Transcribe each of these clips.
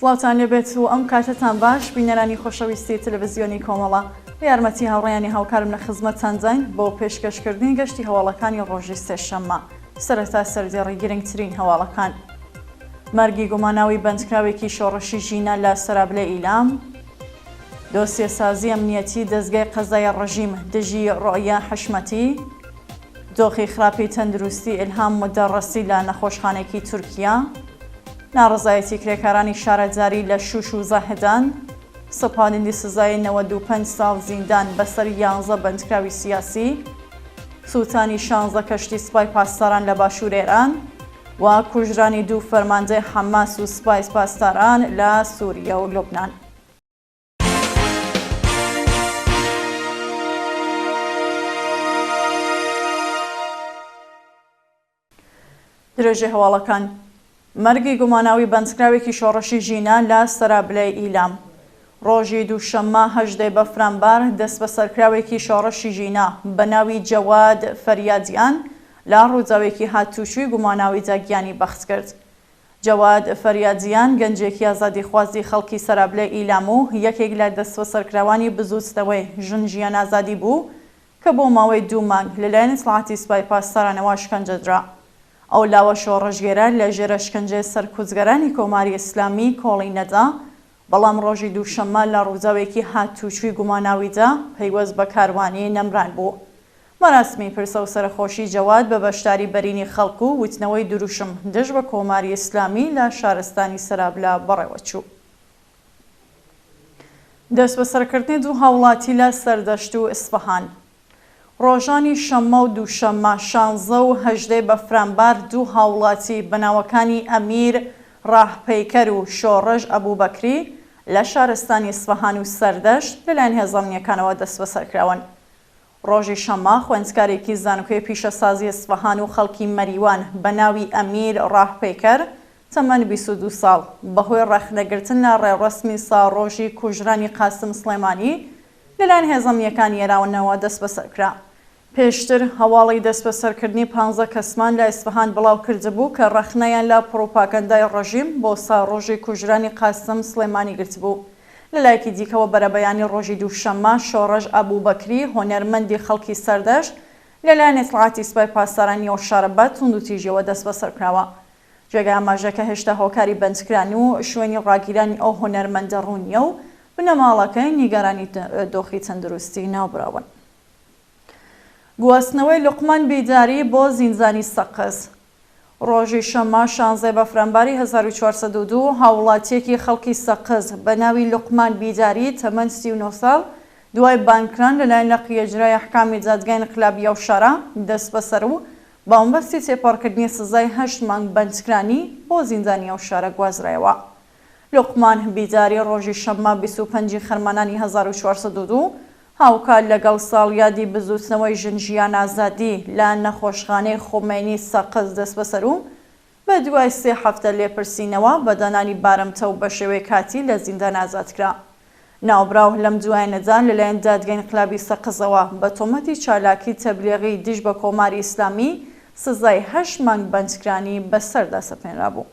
سڵاوتان لێبێت و ئەم کاتتان باش بینەرانی خۆشەویستی تەلەڤیزیۆنی کۆمەڵە یارمەتی هاوڕێیانی هاوکارم لە خزمەتتان داین بۆ پێشکەشکردنی گەشتی هەواڵەکانی ڕۆژی سێشەممە. سەرەتا سەردێڕی گرنگترین هەواڵەکان: مەرگی گوماناوی بەندکراوێکی شۆڕشی ژینە لە سەرابلە ئیلام، دۆسیە سازی ئەمنیەتی دەستگای قەزای ڕژیم دژی ڕۆیا حشمەتی، دۆخی خراپی تەندروستی ئیلهام مدەڕەسی لە نەخۆشخانەیەکی تورکیا، ناڕزایەتی کرێکارانی شارەتزاری لە شوش و زاهدان، سەپاندنی سزای 95 ساڵ زیندان بەسەر 11 بەندکراوی سیاسی، سووتانی 16 کەشتی سوپای پاسداران لە باشوور ئێران و کوژرانی 2 فەرماندەی حەماس و سوپای پاسداران لە سووریا و لوبنان. درێژەی هەواڵەکان: مەرگی گوماناوی بەندکراوێکی شۆڕشی ژینە لە سەرابلەی ئیلام. ڕۆژی دووشەممە 18 بەفرانبار دەست بە سەرکراوێکی شۆڕشی ژینە بە ناوی جەواد فەریادیان لە ڕووداوێکی هاتوچووی گوماناویدا گیانی بەخت کرد. جەواد فەریادیان گەنجێکی ئازادیخوازی خەڵکی سەرابلەی ئیلام و یەکێک لە دەست بە سەرکراوانی بزوستەوەی ژن-ژیان ئازادی بوو کە بۆ ماوەی 2 مانگ لەلایەن دەسەڵاتی سوپای پاسدارانەوە شکەنجەدرا. ئەو لاوە شۆڕژگێرە لە ژێرە شکنجەی سەرکوزگەرانی کۆماری ئیسلامی کۆڵی نەدا، بەڵام ڕۆژی دووشەممە لە ڕووداوێکی هاتوچووی گوماناویدا پەیوەست بە کاروانی نەمران بوو. مەراسمی پرسە و سەرخۆشی جەواد بە بەشداری بەرینی خەڵک و وتنەوەی دروشم دژ بە کۆماری ئیسلامی لە شارستانی سەرابلە بەڕێوە چوو. دەست بە سەرکردنی 2 هاوڵاتی لە سەردەشت و ئیسفەهان. ڕۆژانی شەممە و دووشەممە 16 و 18 بەفرانبار 2 هاوڵاتی بەناوەکانی ئەمیر ڕاهپەیکەر و شۆڕژ ئەبوبەکری لە شارستانی ئیسفەهان و سەردەشت لەلایەن هێزانیەکانەوە دەست بەسەرکراون. ڕۆژی شەممە خوێندکارێکی زانکۆی پیشەسازی ئیسفەهان و خەڵکی مەریوان بە ناوی ئەمیر ڕاهپەیکەر تەمەن 22 ساڵ بەهۆی ڕەخنەگرتن لە ڕێڕەسمی ساڕۆژی کوژرانی قاسم سلێمانی لەلایەن هێزانیەکانی ئێراونەوە دەست بەسەرکرا. پێشتر هەواڵی دەست بەسەرکردنی 15 کەسمان لە ئیسفەهان بڵاو کردبوو کە ڕەخنەیان لە پرۆپاگەندای ڕەژیم بۆ ساڕۆژی کوژرانی قاسم سلێمانی گرتبوو. لەلایەکی دیکەوە بەرەبەیانی ڕۆژی دووشەممە شۆڕژ ئەبوبەکری هۆنەرمەندی خەڵکی سەردەشت لەلایەن دەسەڵاتی سوپای پاسدارانی ئەو شارە بە توند و تیژیەوە دەست بەسەرکراوە. جێگای ئاماژەکە هێشتا هۆکاری بەندکرانی و شوێنی ڕاگیرانی ئەو هۆنەرمەندە ڕوونیە و بنەماڵەکەی نیگەرانی دۆخی تەندروستی ناوبراون. گواستنەوەی لوقمان بیداری بۆ زیندانی سەقز. ڕۆژی شەممە 16 بەفرانباری 1402 هاوڵاتیەکی خەڵکی سەقز بە ناوی لوقمان بیداری تەمەن 39 ساڵ دوای بانکران لەلایەن نەقیەجرای ئەحکامی دادگای ئینقلابی ئەو شارە دەست بەسەر و بامبەستی تێپەڕکردنی سزای 8 مانگ بەندکرانی بۆ زیندانی ئەو شارە گوازرایەوە. لوقمان بیداری ڕۆژی شەممە 25 خەرمانانی 1402 هاوکار لەگەڵ ساڵیادی بزوستنەوەی ژن-ژیان ئازادی لە نەخۆشخانەی خۆمەینی سەقز دەست بەسەر و بە دوای 3 هەفتە لێپرسینەوە بە دانانی بارمتە و بە شێوەی کاتی لە زیندان ئازادکرا. ناوبراو لەم دوایەنەدا لەلایەن دادگای ئینقلابی سەقزەوە بە تۆمەتی چالاکی تەبلیغی دژ بە کۆماری ئیسلامی سزای 8 مانگ بەندکرانی بەسەردا سەپێنرا بوو.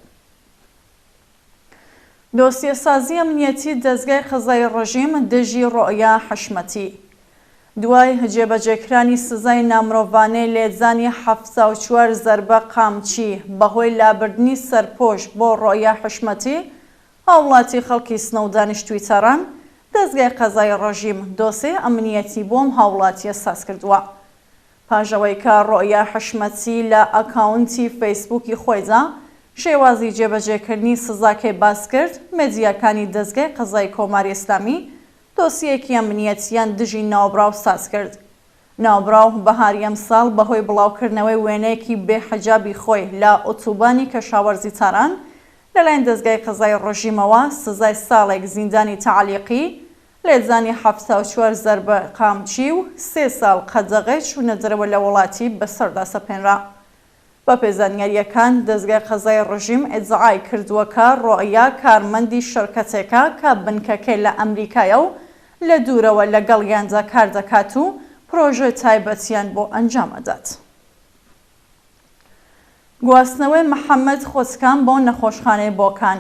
دۆسیە سازی ئەمنیەتی دەستگای قەزای ڕژیم دژی ڕۆیا حشمەتی. دوای جێبەجێکرانی سزای نامرۆڤانەی لێدزانی 74 زەربە قامچی بەهۆی لابردنی سەرپۆش بۆ ڕۆیا حشمەتی، هاوڵاتی خەڵکی سنە و دانیشتووی تەران دەستگای قەزای ڕژیم دۆسیە ئەمنیەتی بۆم هاوڵاتیە ساز کردووە. پاژەوەی کە ڕۆیا حشمەتی لە ئەکاونتی فەیسبووکی خۆیدا شێوازی جێبەجێکردنی سزاکەی باس کرد، مێدیاکانی دەستگای قەزای کۆماری ئیسلامی دۆسیەکی ئەمنیەتیان دژی ناوبراو ساز کرد. ناوبراو بەهاری ئەم ساڵ بەهۆی بڵاوکردنەوەی وێنەیەکی بێحەجابی خۆی لە ئۆتۆبانی کەشاوەرزی تاران لەلایەن دەستگای قەزای ڕژیمەوە سزای ساڵێک زیندانی تەعلیقی، لێدزانی 74 زەربە قامچی و 3 ساڵ قەدەغەی چوونەدەرەوە لە وڵاتی بەسەردا سەپێنرا. بە پێزانیاریەکان دەستگای قەزای ڕژیم ئیدعای کردووەکە ڕۆیا کارمەندی شەرکەتێکە کە بنکەکەی لە ئەمریکایە و لە دوورەوە لەگەڵیاندا کار دەکات و پرۆژەی تایبەتیان بۆ ئەنجام ئەدات. گواستنەوەی محەممەد خۆچکان بۆ نەخۆشخانەی بۆکان.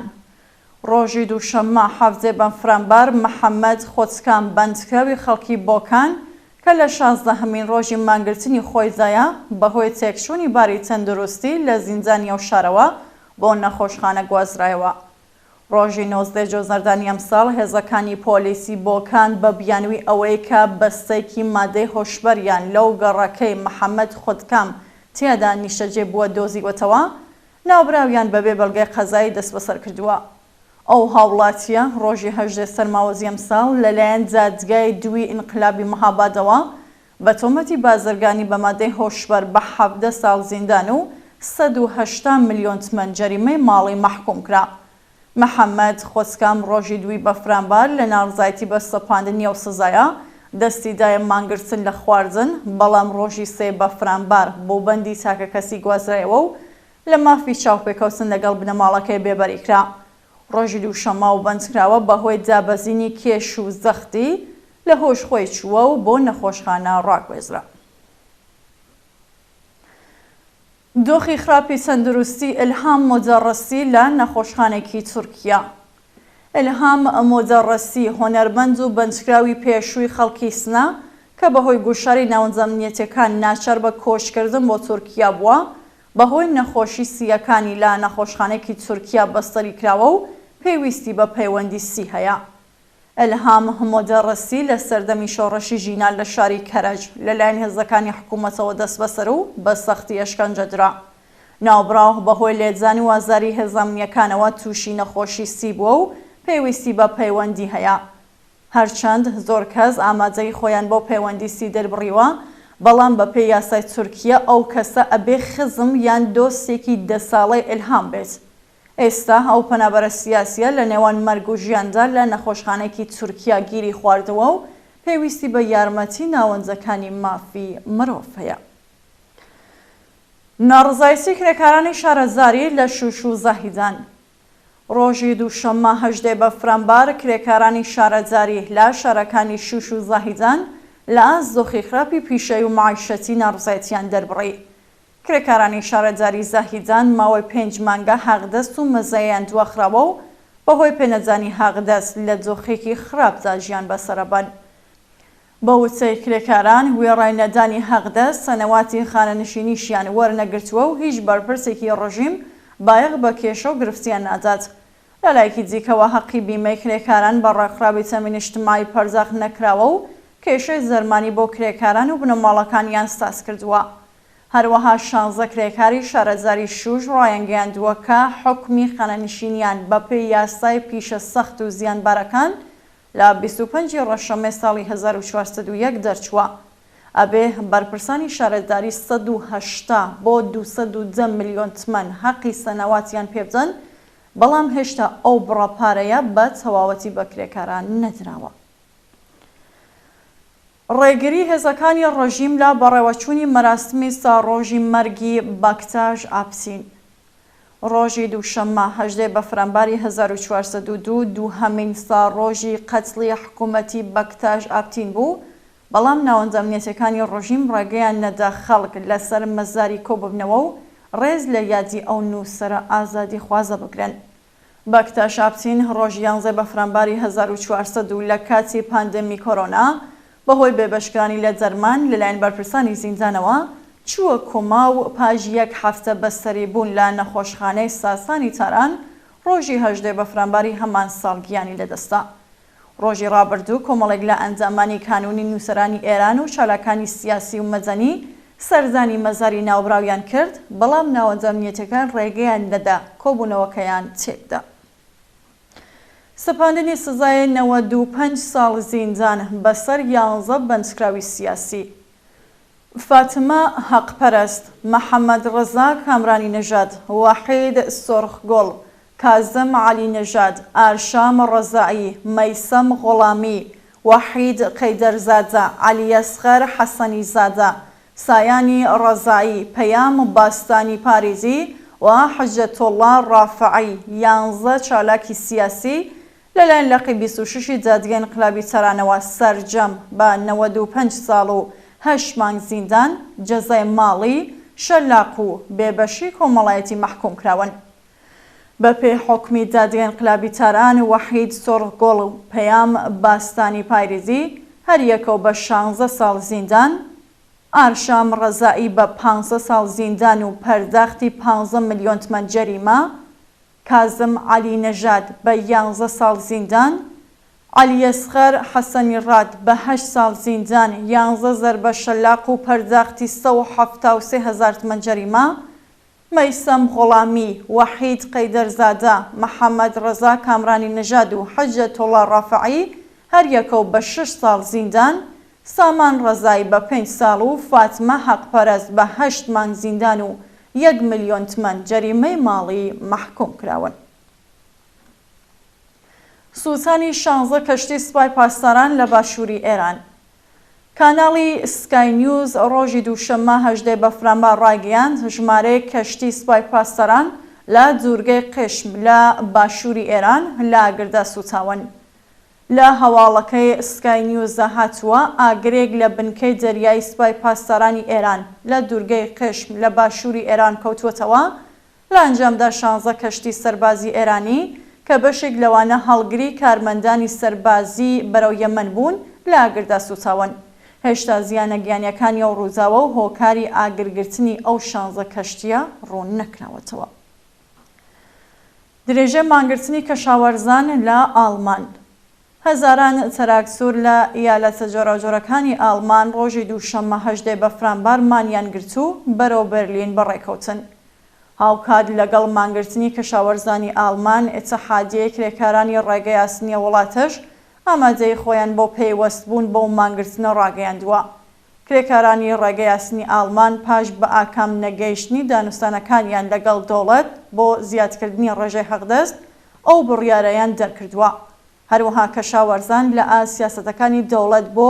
ڕۆژی دووشەممە حەفزێ بەفرامبار محەممەد خۆچکان بەندکراوی خەڵکی بۆکان کە لە 16هەمین ڕۆژی مانگرتنی خۆیدایە بەهۆی تێکچوونی باری تەندروستی لە زیندانیە و شارەوە بۆ نەخۆشخانە گوازرایەوە. ڕۆژی 19 جۆزەردانی ئەمساڵ هێزەکانی پۆلیسی بۆکان بە بیانوی ئەوەی کە بەستەیەکی مادەی هۆشبەریان لەو گەڕەکەی محەممەد خۆتکام تیادا نیشتەجێ بووە دۆزیوەتەوە، ناوبراویان بەبێ بەڵگەی قەزایی دەست بەسەر کردووە. ئەو هاوڵاتیە ڕۆژی 18 سەرماوەزی ئەمساڵ لەلایەن جادگای دووی ئینقلابی مەهابادەوە بە تۆمەتی بازرگانی بە مادەی هۆشبەر بە 17 ساڵ زیندان و 180 ملیۆن تمەن جەریمەی ماڵی مەحکوم کرا. محەممەد خۆچکام ڕۆژی دووی بەفرامبار لە ناڕزایەتی بە سەپاندنی ئەو سزایە دەستی دایە مانگرتن لە خواردن، بەڵام ڕۆژی سێ بەفرامبار بۆ بەندی تاکە کەسی گوازرایەوە و لە مافی چاوپێکەوتن لەگەڵ بنەماڵەکەی بێبەری کرا. ڕۆژی دووشەممە و بەندکراوە بەهۆی دابەزینی کێش و زەختی لە هۆش خۆی چووە و بۆ نەخۆشخانە ڕاگوێزرا. دۆخی خراپی تەندروستی ئیلهام مۆدەڕەسی لە نەخۆشخانەیەکی تورکیا. ئیلهام مۆدەڕەسی هۆنەرمەند و بەندکراوی پێشووی خەڵکی سنە کە بەهۆی گوشاری ناوەندەمنیەتەکان ناچار بە کۆچکردن بۆ تورکیا بووە، بەهۆی نەخۆشی سیەکانی لە نەخۆشخانەیەکی تورکیا بەستەری کراوە و پێویستی بە پەیوەندی سی هەیە. ئیلهام مۆدەڕەسی لە سەردەمی شۆڕەشی ژینان لە شاری کەرەج لەلایەن هێزەکانی حکوومەتەوە دەست بەسەر و بە سەختی ئەشکەنجەدرا. ناوبراو بەهۆی لێدزانی و ئازاری هێزانمنیەکانەوە تووشی نەخۆشی سی بووە و پێویستی بە پەیوەندی هەیە. هەرچەند زۆر کەس ئامادەی خۆیان بۆ پەیوەندی سی دەربڕیوە، بەڵام بە پێی یاسای تورکیا ئەو کەسە ئەبێ خزم یان دۆستێکی 10 ساڵەی ئیلهام بێت. ئێستا ئەو پەنابەرە سیاسیە لە نێوان مەرگ و ژیاندا لە نەخۆشخانەیەکی تورکیا گیری خواردەوە و پێویستی بە یارمەتی ناوەندەکانی مافی مرۆڤ هەیە. ناڕزایەتی کرێکارانی شارەزاری لە شوش و زاهیدان. ڕۆژی دووشەممە 18 بەفرامبار کرێکارانی شارەزاری لە شارەکانی شوش و زاهیدان لە دۆخی خراپی پیشەی و معیشەتی ناڕزایەتیان دەربڕی. کرێکارانی شارەزاری زاهیدان ماوەی 5 مانگە حەقدەست و مەزایان دواخراوە و بەهۆی پێنەجانی حەقدەست لە دۆخێکی خراپدا ژیان بەسەرەبەن. بە وتەی کرێکاران وێڕای نەدانی حەقدەست سەنەواتی خانەنشینیشیان وەرنەگرتووە و هیچ بەرپرسێکی ڕژیم بایەق بە کێشە و گرفتیان نادات. لەلایەکی دیکەوە حەقی بیمەی کرێکاران بە ڕێکخراوی تەمین نیشتیماعی پەرداخ نەکراوە و کێشەی زەرمانی بۆ کرێکاران و بنەماڵەکانیان ساس کردووە. هەروەها 16 کرێکاری شارەزاری شوش ڕایەنگەیاندووە کە حکمی خانەنشینیان بە پێی یاسای پیشە سەخت و زیانبارەکان لە 25 ڕەشەمەی ساڵی 1401 دەرچووە. ئەبێ بەرپرسانی شارەزاری 180 بۆ 210 ملیۆن تمەن حەقی سەنەواتیان پێبدەن، بەڵام هێشتا ئەو بڕەپارەیە بە تەواوەتی بە کرێکاران نەدراوە. ڕێگری هێزەکانی ڕژیم لە بەڕێوەچوونی مەراسمی ساڕۆژی مەرگی باکتاژ ئاپسین. ڕۆژی دووشەممە 18 بەفرامباری 1402 دووهەمین ساڕۆژی قەتڵی حکوومەتی باکتاژ ئاپتین بوو، بەڵام ناوەندەمنیەتەکانی ڕژیم ڕێگەیان نەدا خەڵک لەسەر مەزاری کۆببنەوە و ڕێز لە یادی ئەو نووسەرە ئازادی خوازە بگرن. باکتاژ ئاپتین ڕۆژی 11 بەفرامباری 1402 لە کاتی پاندەمی کۆرۆنا بەهۆی بێبەشکرانی لە جەرمان لەلایەن بەرپرسانی زیندانەوە چووە کۆما و پاش یەک هەفتە بەسەری بوون لە نەخۆشخانەی ساسانی تاران ڕۆژی 18 بەفرامباری هەمان ساڵ گیانی لەدەستا. ڕۆژی ڕابردوو کۆمەڵێک لە ئەنجامانی کانونی نووسەرانی ئێران و چالاکانی سیاسی و مەدەنی سەرزانی مەزاری ناوبراویان کرد، بەڵام ناوەندەمنیەتەکان ڕێگەیان نەدا کۆبوونەوەکەیان تێکدا. سەپاندنی سزای 95 ساڵ زیندان بەسەر 11 بەندکراوی سیاسی. فاتمە حەقپەرست، محەممەد ڕەزا کامرانی نەژاد، وەحید سۆرخگۆڵ، کازم عەلی نەژاد، ئارشام ڕەزایی، مەیسەم غوڵامی، وەحید قەیدەرزادە، عەلی ئەسغەر حەسەنی زادە، سایانی ڕەزایی، پەیام باستانی پارێزی و حەجەتۆڵڵا ڕافعی، 11 چالاکی سیاسی لەلایەن لەقی 26 جادگای ئینقلابی تەرانەوە سەرجەم بە 95 ساڵ و 8 مانگ زیندان، جەزای ماڵی، شەلاق و بێبەشی کۆمەڵایەتی مەحکوم کراون. بە پێی حکمی دادگای انقلابی تاران وحید سۆرگۆڵ و پەیام باستانی پایریزی هەر یەکەو بە 16 ساڵ زیندان، ئارشام ڕەزایی بە 15 ساڵ زیندان و پەرداختی 15 ملیۆن تمەن جەریمە، کازم عەلی نەژاد بە 11 ساڵ زیندان، عەلی ئەسغەر حەسەنی ڕاد بە 8 ساڵ زیندان 11 زەربە شەلاق و پەرداختی 173,000 تمەن جەریمە، مەیسەم غوڵامی، وەحید قەیدەرزادە، محەممەد ڕەزا کامرانی نەژاد و حەجەتۆڵا ڕافعی هەر یەکەو بە 6 ساڵ زیندان، سامان ڕەزایی بە 5 ساڵ و فاتمە حەقپەرست بە 8 مانگ زیندان و 1 ملیۆن تمەن جەریمەی ماڵی مەحکوم کراون. سووتانی 16 کەشتی سوپای پاسداران لە باشووری ئێران. کاناڵی سکای نیوز ڕۆژی دووشەممە 18 بەفرانبار ڕاگەیاند ژمارەیەک کەشتی سوپای پاسداران لە جوورگەی قشم لە باشووری ئێران لە ئاگردا سوتاون. لە هەواڵەکەی سکای نیوزە هاتووە ئاگرێک لە بنکەی دەریای سوپای پاسدارانی ئێران لە دوورگەی قشم لە باشووری ئێران کەوتووەتەوە، لە ئەنجامدا 16 کەشتی سەربازی ئێرانی کە بەشێک لەوانە هەڵگری کارمەندانی سەربازی بەرەو یەمەن بوون لە ئاگردا سوتاون. هێشتا زیانە گیانیەکانی ئەو ڕووزاوە و هۆکاری ئاگرگرتنی ئەو 16 کەشتیە ڕوون نەکراوەتەوە. درێژە مانگرتنی کەشاوەرزان لە ئاڵمان. هەزاران تەراکسۆر لە ئیالەتە جۆراوجۆرەکانی ئاڵمان ڕۆژی دووشەممە 18 بەفرانبار مانیان گرت و بەرەو بەرلین بەڕێکەوتن. هاوکات لەگەڵ مانگرتنی کەشاوەرزانی ئاڵمان، ئیتیحادیەی کرێکارانی ڕێگەی یاسنیە وڵاتەش ئامادەی خۆیان بۆ پێیوەستبوون بەو مانگرتنە ڕاگەیاندووە. کرێکارانی ڕێگەی یاسنی ئاڵمان پاش بە ئاکام نەگەیشتنی دانوستانەکانیان لەگەڵ دەوڵەت بۆ زیادکردنی ڕێژەی حەقدەست ئەو بڕیارەیان دەرکردووە. هەروەها کەشاوەرزان لە سیاسەتەکانی دەوڵەت بۆ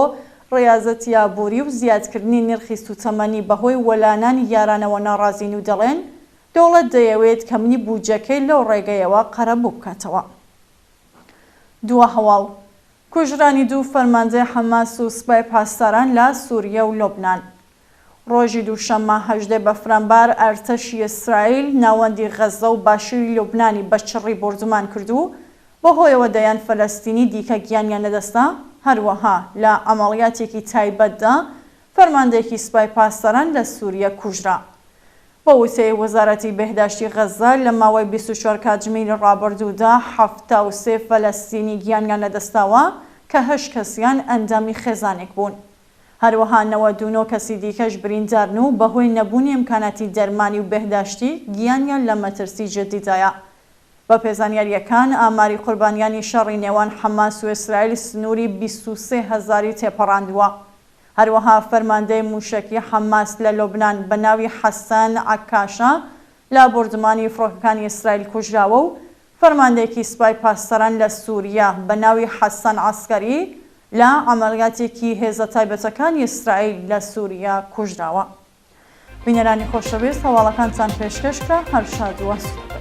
ڕێیازەتی یابووری و زیادکردنی نرخی سوتەمەنی بەهۆی وەلانانی یارانەوە ناڕازین و دەڵێن دەوڵەت دەیەوێت کەمنی بوجەکەی لەو ڕێگەیەوە قەرەبوو بکاتەوە. دووە هەواڵ کوژرانی دوو فەرماندەی حەماس و سوپای پاسداران لە سووریە و لۆبنان. ڕۆژی دووشەممە 18 بەفرانبار ئەرتەشی ئیسرائیل ناوەندی غەزە و باشووری لۆبنانی بە چڕی بردومان کردو بەهۆیەوە دەیان فەلەستینی دیکە گیانیان لەدەستا. هەروەها لە ئەمەڵیاتێکی تایبەتدا فەرماندەیەکی سوپای پاسداران لە سووریە کوژرا. بە وتەی وەزارەتی بەهداشتی غەزە لە ماوەی 24 کاتژمێری ڕابردوودا 73 فەلەستینی گیانیان لەدەستاوە کە 8 کەسیان ئەندامی خێزانێک بوون. هەروەها 99 کەسی دیکەش بریندارن و بەهۆی نەبوونی ئیمکاناتی دەرمانی و بەهداشتی گیانیان لە مەترسی جددیدایە. بە پێزانیاریەکان ئاماری قوربانیانی شەڕی نێوان حەماس و ئیسرائیل سنووری 23,000 تێپەڕاندووە. هەروەها فەرماندەی موشکی حەماس لە لۆبنان بە ناوی حەسەن عەکاشە لە بردمانی فڕۆکەکانی ئیسرائیل کوژراوە و فەرماندەیەکی سوپای پاسداران لە سووریا بە ناوی حەسەن عەسکەری لە ئەمەلیاتێکی هێزە تایبەتەکانی ئیسرائیل لە سووریا کوژراوە. بینەرانی خۆشەویست هەواڵەکانتان پێشکەشکرا هەر شاد و ئاسوودە.